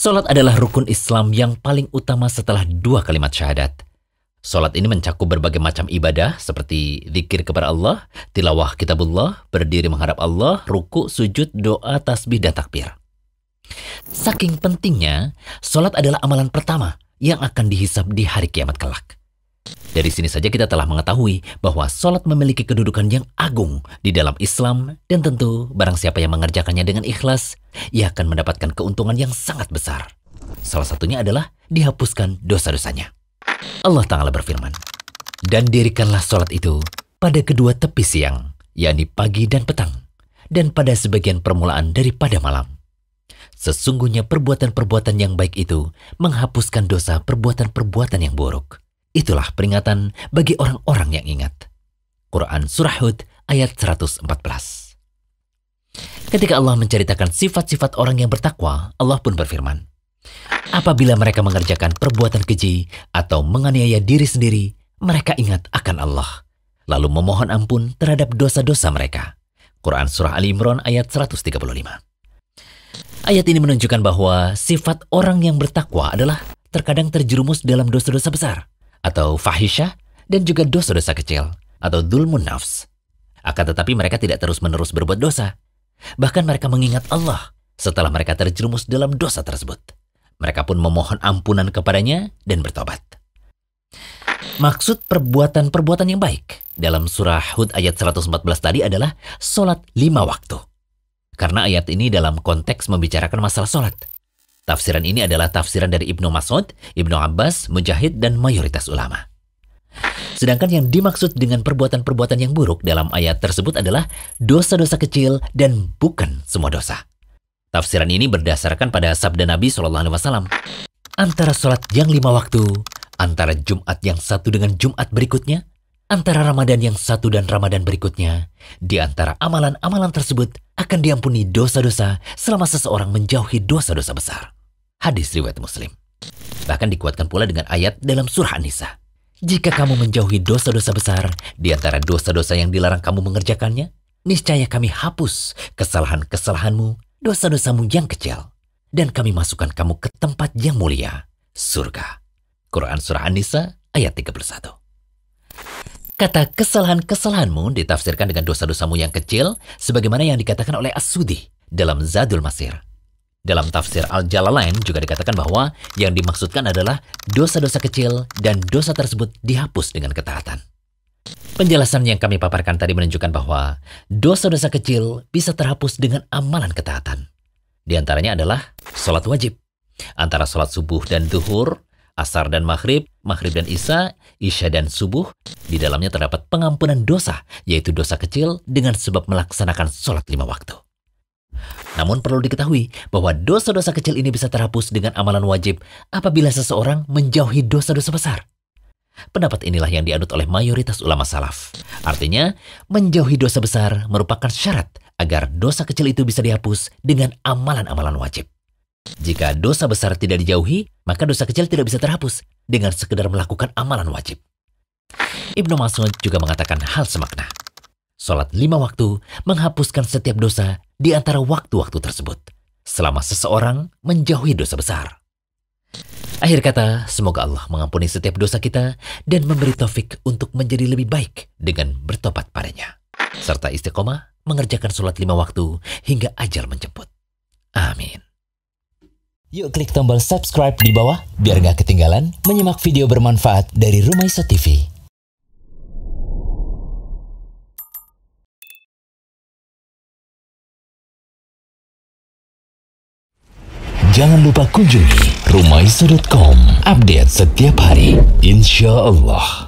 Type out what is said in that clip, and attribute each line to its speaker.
Speaker 1: Salat adalah rukun Islam yang paling utama setelah dua kalimat syahadat. Salat ini mencakup berbagai macam ibadah seperti zikir kepada Allah, tilawah kitabullah, berdiri menghadap Allah, ruku, sujud, doa, tasbih, dan takbir. Saking pentingnya, salat adalah amalan pertama yang akan dihisab di hari kiamat kelak. Dari sini saja kita telah mengetahui bahwa salat memiliki kedudukan yang agung di dalam Islam, dan tentu barang siapa yang mengerjakannya dengan ikhlas, ia akan mendapatkan keuntungan yang sangat besar. Salah satunya adalah dihapuskan dosa-dosanya. Allah Ta'ala berfirman, "Dan dirikanlah salat itu pada kedua tepi siang, yakni pagi dan petang, dan pada sebagian permulaan daripada malam. Sesungguhnya perbuatan-perbuatan yang baik itu menghapuskan dosa perbuatan-perbuatan yang buruk. Itulah peringatan bagi orang-orang yang ingat." Quran Surah Hud ayat 114. Ketika Allah menceritakan sifat-sifat orang yang bertakwa, Allah pun berfirman, "Apabila mereka mengerjakan perbuatan keji atau menganiaya diri sendiri, mereka ingat akan Allah, lalu memohon ampun terhadap dosa-dosa mereka." Quran Surah Ali Imran ayat 135. Ayat ini menunjukkan bahwa sifat orang yang bertakwa adalah terkadang terjerumus dalam dosa-dosa besar, atau fahisyah, dan juga dosa-dosa kecil, atau dzulmun nafs. Akan tetapi mereka tidak terus-menerus berbuat dosa. Bahkan mereka mengingat Allah setelah mereka terjerumus dalam dosa tersebut. Mereka pun memohon ampunan kepadanya dan bertobat. Maksud perbuatan-perbuatan yang baik dalam surah Hud ayat 114 tadi adalah sholat 5 waktu. Karena ayat ini dalam konteks membicarakan masalah sholat. Tafsiran ini adalah tafsiran dari Ibnu Mas'ud, Ibnu Abbas, Mujahid, dan mayoritas ulama. Sedangkan yang dimaksud dengan perbuatan-perbuatan yang buruk dalam ayat tersebut adalah dosa-dosa kecil dan bukan semua dosa. Tafsiran ini berdasarkan pada sabda Nabi SAW. Antara sholat yang 5 waktu, antara Jumat yang satu dengan Jumat berikutnya, antara Ramadan yang satu dan Ramadan berikutnya, di antara amalan-amalan tersebut akan diampuni dosa-dosa selama seseorang menjauhi dosa-dosa besar. Hadis riwayat Muslim. Bahkan dikuatkan pula dengan ayat dalam surah An-Nisa. "Jika kamu menjauhi dosa-dosa besar di antara dosa-dosa yang dilarang kamu mengerjakannya, niscaya kami hapus kesalahan-kesalahanmu, dosa-dosamu yang kecil, dan kami masukkan kamu ke tempat yang mulia, surga." Quran Surah An-Nisa ayat 31. Kata kesalahan-kesalahanmu ditafsirkan dengan dosa-dosamu yang kecil, sebagaimana yang dikatakan oleh As-Sudi dalam Zadul Masir. Dalam tafsir Al-Jalalain juga dikatakan bahwa yang dimaksudkan adalah dosa-dosa kecil dan dosa tersebut dihapus dengan ketaatan. Penjelasan yang kami paparkan tadi menunjukkan bahwa dosa-dosa kecil bisa terhapus dengan amalan ketaatan. Di antaranya adalah sholat wajib. Antara sholat subuh dan duhur, asar dan maghrib, maghrib dan isya, isya dan subuh, di dalamnya terdapat pengampunan dosa, yaitu dosa kecil dengan sebab melaksanakan sholat 5 waktu. Namun perlu diketahui bahwa dosa-dosa kecil ini bisa terhapus dengan amalan wajib apabila seseorang menjauhi dosa-dosa besar. Pendapat inilah yang dianut oleh mayoritas ulama salaf. Artinya, menjauhi dosa besar merupakan syarat agar dosa kecil itu bisa dihapus dengan amalan-amalan wajib. Jika dosa besar tidak dijauhi, maka dosa kecil tidak bisa terhapus dengan sekedar melakukan amalan wajib. Ibnu Mas'ud juga mengatakan hal semakna. Sholat 5 waktu menghapuskan setiap dosa di antara waktu-waktu tersebut, selama seseorang menjauhi dosa besar. Akhir kata, semoga Allah mengampuni setiap dosa kita dan memberi taufik untuk menjadi lebih baik dengan bertobat padanya, serta istiqomah mengerjakan sholat 5 waktu hingga ajal menjemput. Amin.
Speaker 2: Yuk klik tombol subscribe di bawah biar gak ketinggalan menyimak video bermanfaat dari Rumaiso TV. Jangan lupa kunjungi rumaiso.com, update setiap hari, insya Allah.